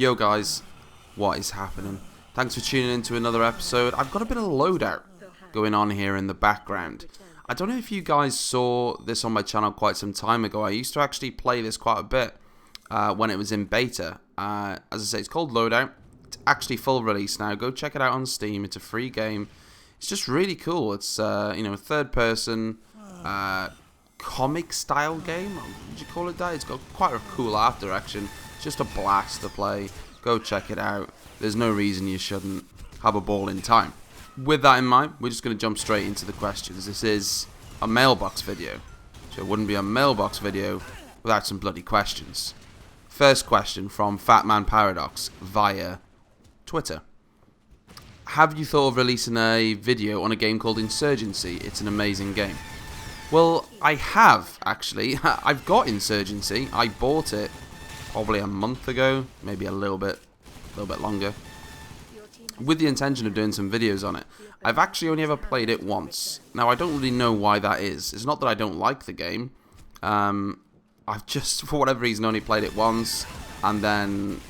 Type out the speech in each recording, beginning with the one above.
Yo guys, what is happening? Thanks for tuning in to another episode. I've got a bit of Loadout going on here in the background. I don't know if you guys saw this on my channel quite some time ago. I used to actually play this quite a bit when it was in beta. As I say, it's called Loadout. It's actually full release now. Go check it out on Steam. It's a free game. It's just really cool. It's a third person comic style game. Would you call it that? It's got quite a cool art direction. It's just a blast to play. Go check it out. There's no reason you shouldn't. Have a ball in time. With that in mind, we're just going to jump straight into the questions. This is a mailbox video, so it wouldn't be a mailbox video without some bloody questions. First question from Fatman Paradox via Twitter. Have you thought of releasing a video on a game called Insurgency? It's an amazing game. Well, I have, actually. I've got Insurgency. I bought it probably a month ago, maybe a little bit longer, with the intention of doing some videos on it. I've actually only ever played it once. Now, I don't really know why that is. It's not that I don't like the game. I've just, for whatever reason, only played it once, and then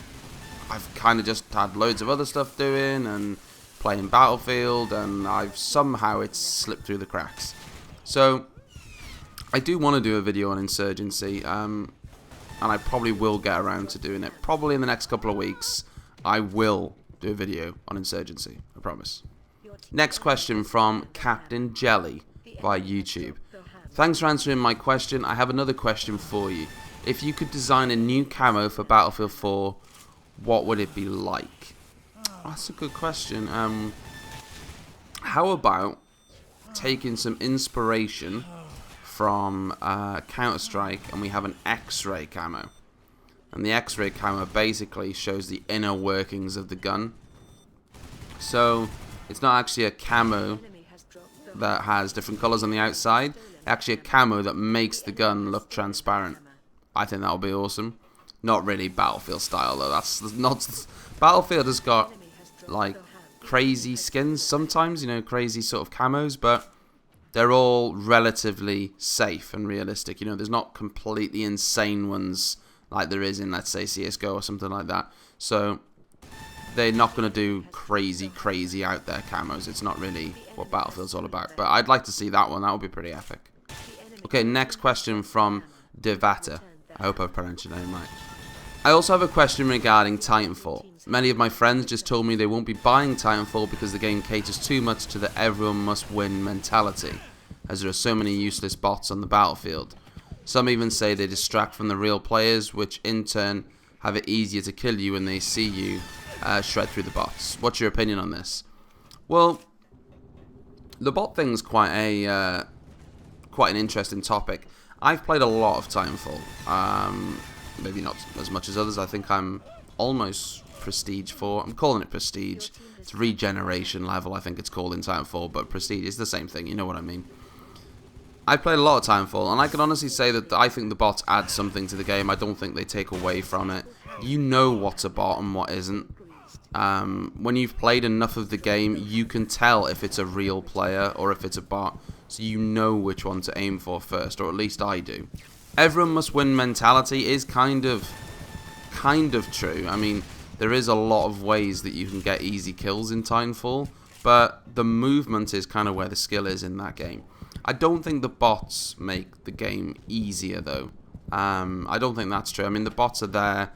I've kind of just had loads of other stuff doing, and playing Battlefield, and it's slipped through the cracks. So, I do want to do a video on Insurgency, and I probably will get around to doing it. Probably in the next couple of weeks, I will do a video on Insurgency, I promise. Next question from Captain Jelly via YouTube. Thanks for answering my question. I have another question for you. If you could design a new camo for Battlefield 4, what would it be like? That's a good question. How about taking some inspiration from Counter-Strike, and we have an X-ray camo. And the X-ray camo basically shows the inner workings of the gun. So it's not actually a camo that has different colors on the outside. Actually a camo that makes the gun look transparent. I think that'll be awesome. Not really Battlefield style though. That's not. Battlefield has got like crazy skins sometimes, crazy sort of camos, but they're all relatively safe and realistic. There's not completely insane ones like there is in, let's say, CSGO or something like that. So they're not going to do crazy out there camos. It's not really what Battlefield's all about. But I'd like to see that one. That would be pretty epic. Okay, next question from Devata. I hope I've pronounced your name right. I also have a question regarding Titanfall. Many of my friends just told me they won't be buying Titanfall because the game caters too much to the everyone must win mentality, as there are so many useless bots on the battlefield. Some even say they distract from the real players, which in turn have it easier to kill you when they see you shred through the bots. What's your opinion on this? Well, the bot thing's quite an interesting topic. I've played a lot of Titanfall. Maybe not as much as others. I think I'm almost Prestige 4. I'm calling it Prestige. It's regeneration level, I think it's called in Titanfall, but Prestige is the same thing, you know what I mean. I played a lot of Titanfall, and I can honestly say that I think the bots add something to the game. I don't think they take away from it. You know what's a bot and what isn't. When you've played enough of the game, you can tell if it's a real player or if it's a bot, so you know which one to aim for first, or at least I do. Everyone must win mentality is kind of true. I mean, there is a lot of ways that you can get easy kills in Titanfall, but the movement is kind of where the skill is in that game. I don't think the bots make the game easier, though. I don't think that's true. I mean, the bots are there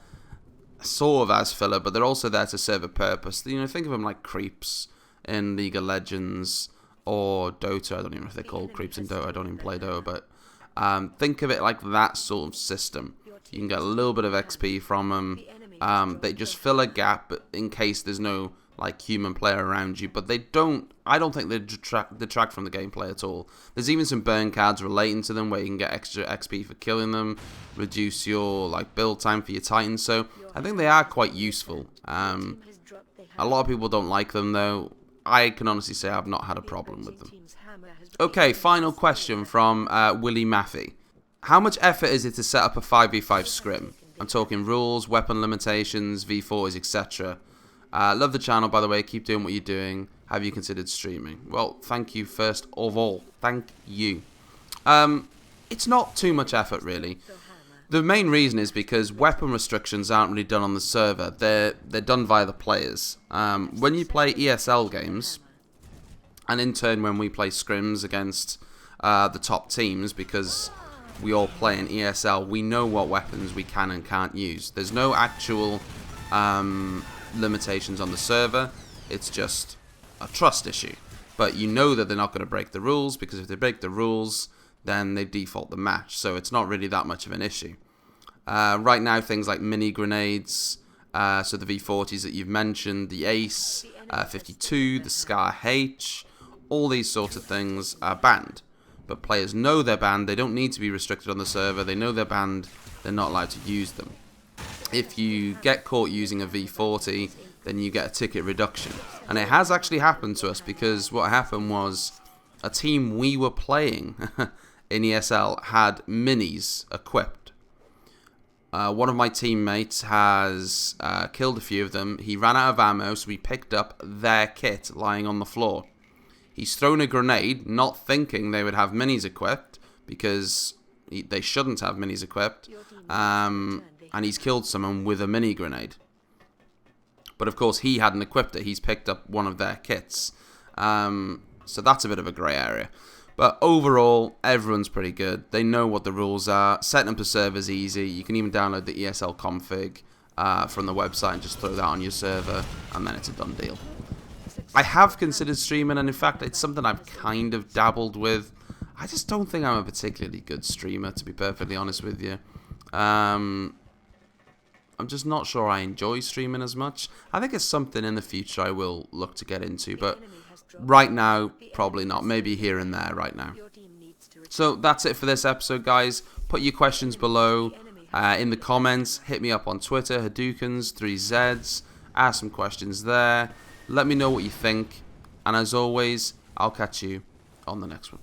sort of as filler, but they're also there to serve a purpose. Think of them like creeps in League of Legends or Dota. I don't even know if they're called creeps in Dota. I don't even play Dota, but think of it like that sort of system. You can get a little bit of XP from them. They just fill a gap in case there's no human player around you, but I don't think they detract from the gameplay at all. There's even some burn cards relating to them where you can get extra XP for killing them, reduce your build time for your Titans, so I think they are quite useful. A lot of people don't like them though. I can honestly say I've not had a problem with them. Okay, final question from Willie Maffey. How much effort is it to set up a 5v5 scrim? I'm talking rules, weapon limitations, V4s, etc. Love the channel, by the way. Keep doing what you're doing. Have you considered streaming? Well, thank you first of all. Thank you. It's not too much effort, really. The main reason is because weapon restrictions aren't really done on the server. They're done via the players. When you play ESL games, and in turn when we play scrims against the top teams, because we all play in ESL, we know what weapons we can and can't use. There's no actual limitations on the server. It's just a trust issue. But you know that they're not going to break the rules, because if they break the rules, then they default the match. So it's not really that much of an issue. Right now, things like mini grenades, so the V40s that you've mentioned, the Ace, 52, the Scar H, all these sorts of things are banned. But players know they're banned. They don't need to be restricted on the server. They know they're banned. They're not allowed to use them. If you get caught using a V40, then you get a ticket reduction. And it has actually happened to us, because what happened was a team we were playing in ESL had minis equipped. One of my teammates has killed a few of them. He ran out of ammo, so we picked up their kit lying on the floor. He's thrown a grenade, not thinking they would have minis equipped, because they shouldn't have minis equipped, and he's killed someone with a mini grenade. But of course he hadn't equipped it. He's picked up one of their kits. So that's a bit of a grey area. But overall, everyone's pretty good. They know what the rules are. Setting up a server is easy. You can even download the ESL config from the website and just throw that on your server, and then it's a done deal. I have considered streaming, and in fact, it's something I've kind of dabbled with. I just don't think I'm a particularly good streamer, to be perfectly honest with you. I'm just not sure I enjoy streaming as much. I think it's something in the future I will look to get into, but right now, probably not. Maybe here and there right now. So that's it for this episode, guys. Put your questions below in the comments. Hit me up on Twitter, Hadoukens3Zs. Ask some questions there. Let me know what you think. And as always, I'll catch you on the next one.